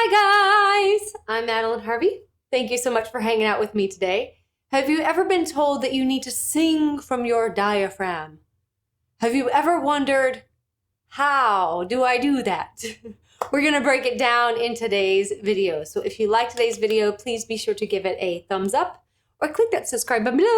Hi guys, I'm Madeline Harvey. Thank you so much for hanging out with me today. Have you ever been told that you need to sing from your diaphragm? Have you ever wondered, how do I do that? We're gonna break it down in today's video. So if you like today's video, please be sure to give it a thumbs up or click that subscribe button below.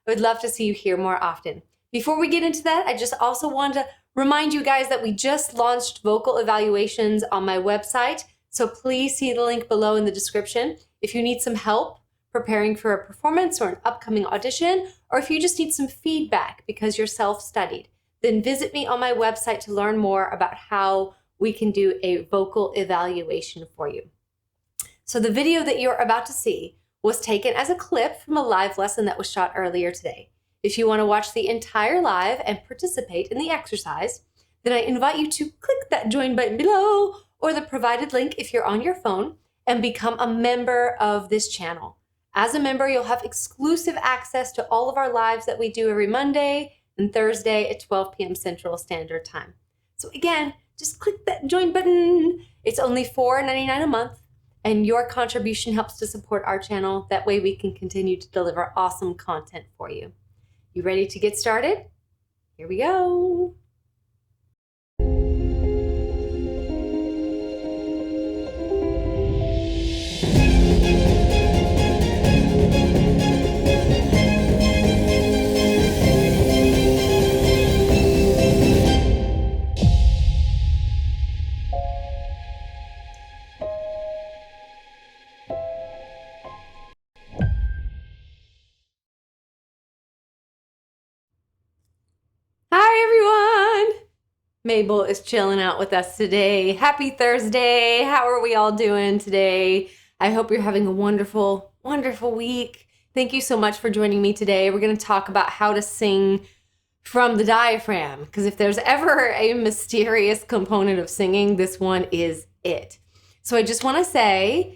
I would love to see you here more often. Before we get into that, I just also want to remind you guys that we just launched vocal evaluations on my website. So please see the link below in the description. If you need some help preparing for a performance or an upcoming audition, or if you just need some feedback because you're self-studied, then visit me on my website to learn more about how we can do a vocal evaluation for you. So the video that you're about to see was taken as a clip from a live lesson that was shot earlier today. If you want to watch the entire live and participate in the exercise, then I invite you to click that join button below or the provided link if you're on your phone and become a member of this channel. As a member, you'll have exclusive access to all of our lives that we do every Monday and Thursday at 12 p.m. Central Standard Time. So again, just click that join button. It's only $4.99 a month, and your contribution helps to support our channel. That way we can continue to deliver awesome content for you. You ready to get started? Here we go. Hi everyone! Mabel is chilling out with us today. Happy Thursday! How are we all doing today? I hope you're having a wonderful, wonderful week. Thank you so much for joining me today. We're going to talk about how to sing from the diaphragm, because if there's ever a mysterious component of singing, this one is it. So I just want to say,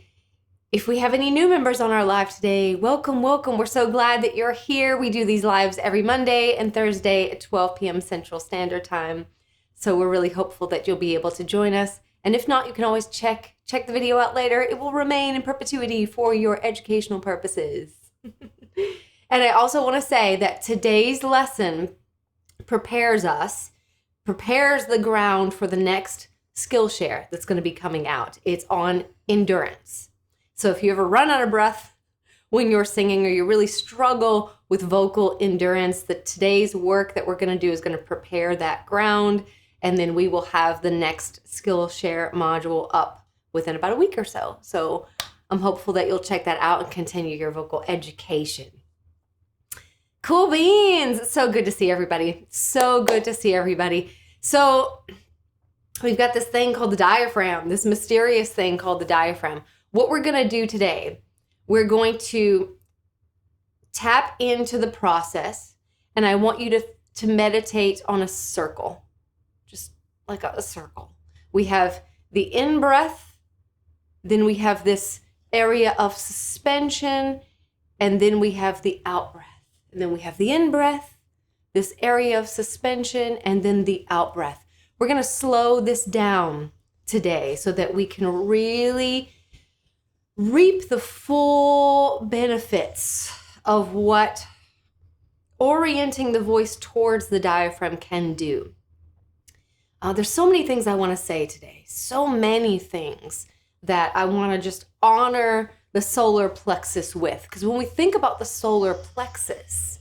if we have any new members on our live today, welcome, welcome. We're so glad that you're here. We do these lives every Monday and Thursday at 12 p.m. Central Standard Time. So we're really hopeful that you'll be able to join us. And if not, you can always check the video out later. It will remain in perpetuity for your educational purposes. And I also want to say that today's lesson prepares the ground for the next Skillshare that's going to be coming out. It's on endurance. So if you ever run out of breath when you're singing or you really struggle with vocal endurance, that today's work that we're going to do is going to prepare that ground, and then we will have the next Skillshare module up within about a week or so. So I'm hopeful that you'll check that out and continue your vocal education. Cool beans. It's so good to see everybody. So good to see everybody. So we've got this thing called the diaphragm, this mysterious thing called the diaphragm. What we're going to do today, we're going to tap into the process, and I want you to meditate on a circle, just like a circle. We have the in-breath, then we have this area of suspension, and then we have the out-breath. And then we have the in-breath, this area of suspension, and then the out-breath. We're going to slow this down today so that we can really reap the full benefits of what orienting the voice towards the diaphragm can do. There's so many things I want to say today, so many things that I want to just honor the solar plexus with. Because when we think about the solar plexus,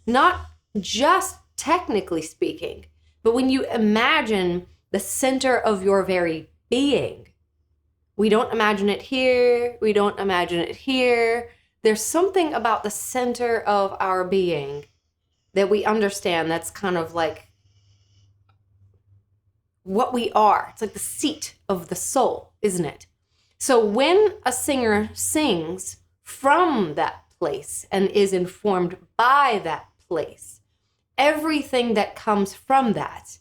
not just technically speaking, but when you imagine the center of your very being, we don't imagine it here. We don't imagine it here. There's something about the center of our being that we understand that's kind of like what we are. It's like the seat of the soul, isn't it? So when a singer sings from that place and is informed by that place, everything that comes from that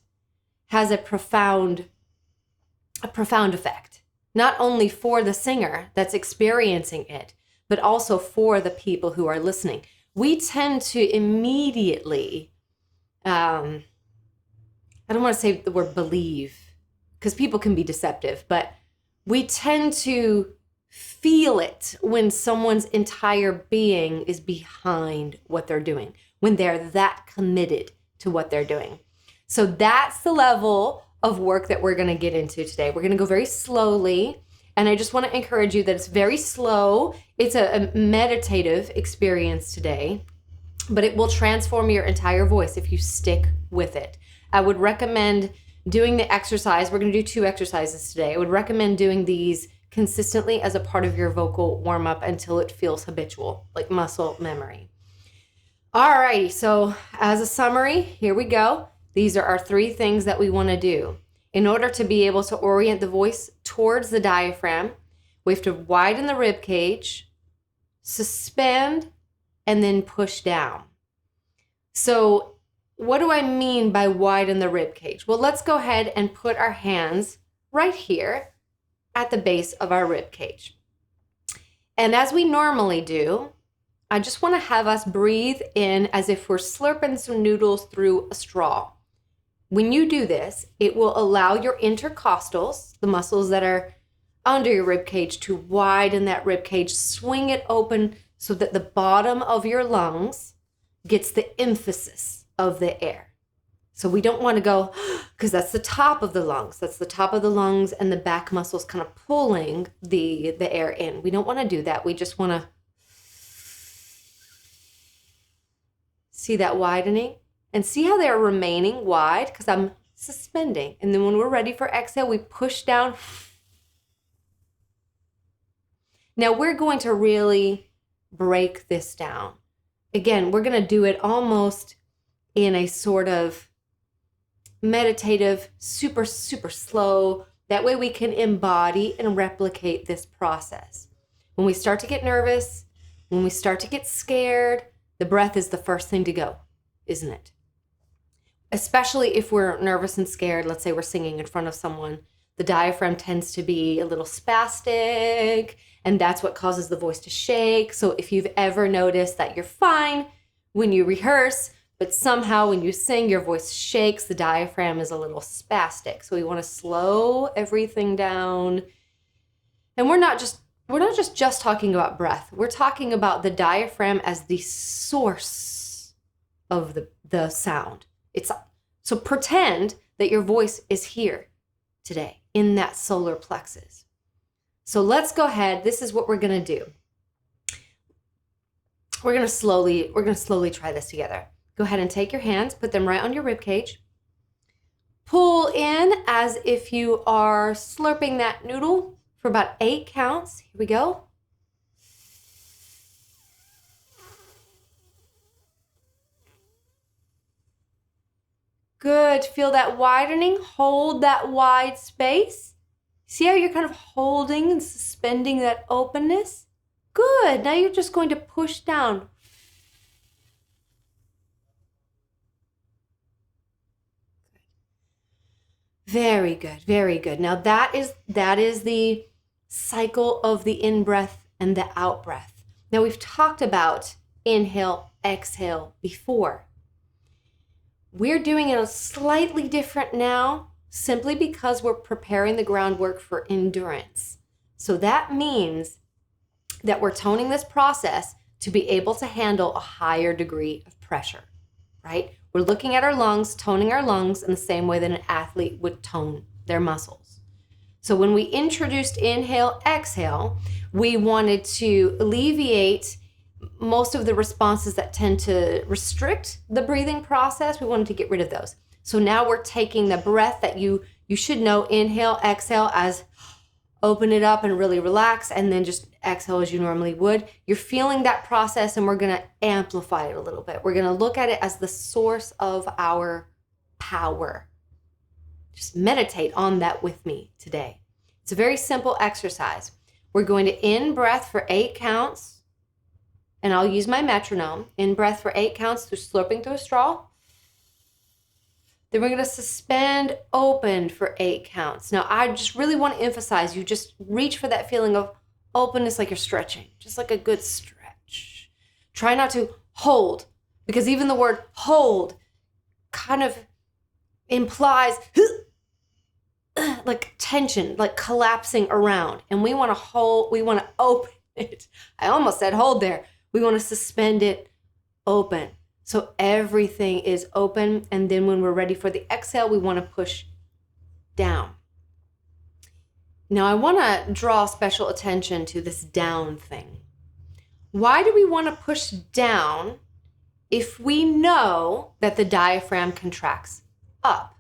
has a profound effect. Not only for the singer that's experiencing it, but also for the people who are listening. We tend to immediately, I don't want to say the word believe, because people can be deceptive, but we tend to feel it when someone's entire being is behind what they're doing, when they're that committed to what they're doing. So that's the level of work that we're going to get into today. We're going to go very slowly. And I just want to encourage you that it's very slow. It's a meditative experience today, but it will transform your entire voice if you stick with it. I would recommend doing the exercise. We're going to do 2 exercises today. I would recommend doing these consistently as a part of your vocal warm-up until it feels habitual, like muscle memory. All righty, so as a summary, here we go. These are our 3 things that we want to do. In order to be able to orient the voice towards the diaphragm, we have to widen the rib cage, suspend, and then push down. So what do I mean by widen the rib cage? Well, let's go ahead and put our hands right here at the base of our rib cage. And as we normally do, I just want to have us breathe in as if we're slurping some noodles through a straw. When you do this, it will allow your intercostals, the muscles that are under your rib cage, to widen that rib cage, swing it open so that the bottom of your lungs gets the emphasis of the air. So we don't want to go, because that's the top of the lungs. That's the top of the lungs and the back muscles kind of pulling the air in. We don't want to do that. We just want to see that widening and see how they're remaining wide, because I'm suspending. And then when we're ready for exhale, we push down. Now we're going to really break this down. Again, we're going to do it almost in a sort of meditative, super, super slow. That way we can embody and replicate this process. When we start to get nervous, when we start to get scared, the breath is the first thing to go, isn't it? Especially if we're nervous and scared, let's say we're singing in front of someone, the diaphragm tends to be a little spastic, and that's what causes the voice to shake. So if you've ever noticed that you're fine when you rehearse, but somehow when you sing, your voice shakes, the diaphragm is a little spastic. So we want to slow everything down. And we're not just talking about breath. We're talking about the diaphragm as the source of the sound. So pretend that your voice is here today in that solar plexus. So let's go ahead. This is what we're going to do. We're going to slowly try this together. Go ahead and take your hands, put them right on your rib cage. Pull in as if you are slurping that noodle for about 8 counts. Here we go. Good. Feel that widening. Hold that wide space. See how you're kind of holding and suspending that openness? Good. Now you're just going to push down. Very good. Very good. Now that is the cycle of the in-breath and the out-breath. Now we've talked about inhale, exhale before. We're doing it slightly different now, simply because we're preparing the groundwork for endurance. So that means that we're toning this process to be able to handle a higher degree of pressure, right? We're looking at our lungs, toning our lungs in the same way that an athlete would tone their muscles. So when we introduced inhale, exhale, we wanted to alleviate most of the responses that tend to restrict the breathing process. We wanted to get rid of those. So now we're taking the breath that you should know, inhale, exhale, as open it up and really relax, and then just exhale as you normally would. You're feeling that process, and we're going to amplify it a little bit. We're going to look at it as the source of our power. Just meditate on that with me today. It's a very simple exercise. We're going to in-breath for 8 counts, and I'll use my metronome. In-breath for 8 counts through slurping through a straw. Then we're going to suspend open for 8 counts. Now, I just really want to emphasize, you just reach for that feeling of openness like you're stretching, just like a good stretch. Try not to hold, because even the word hold kind of implies like tension, like collapsing around. And we want to open it. I almost said hold there. We want to suspend it open. So everything is open. And then when we're ready for the exhale, we want to push down. Now I want to draw special attention to this down thing. Why do we want to push down if we know that the diaphragm contracts up?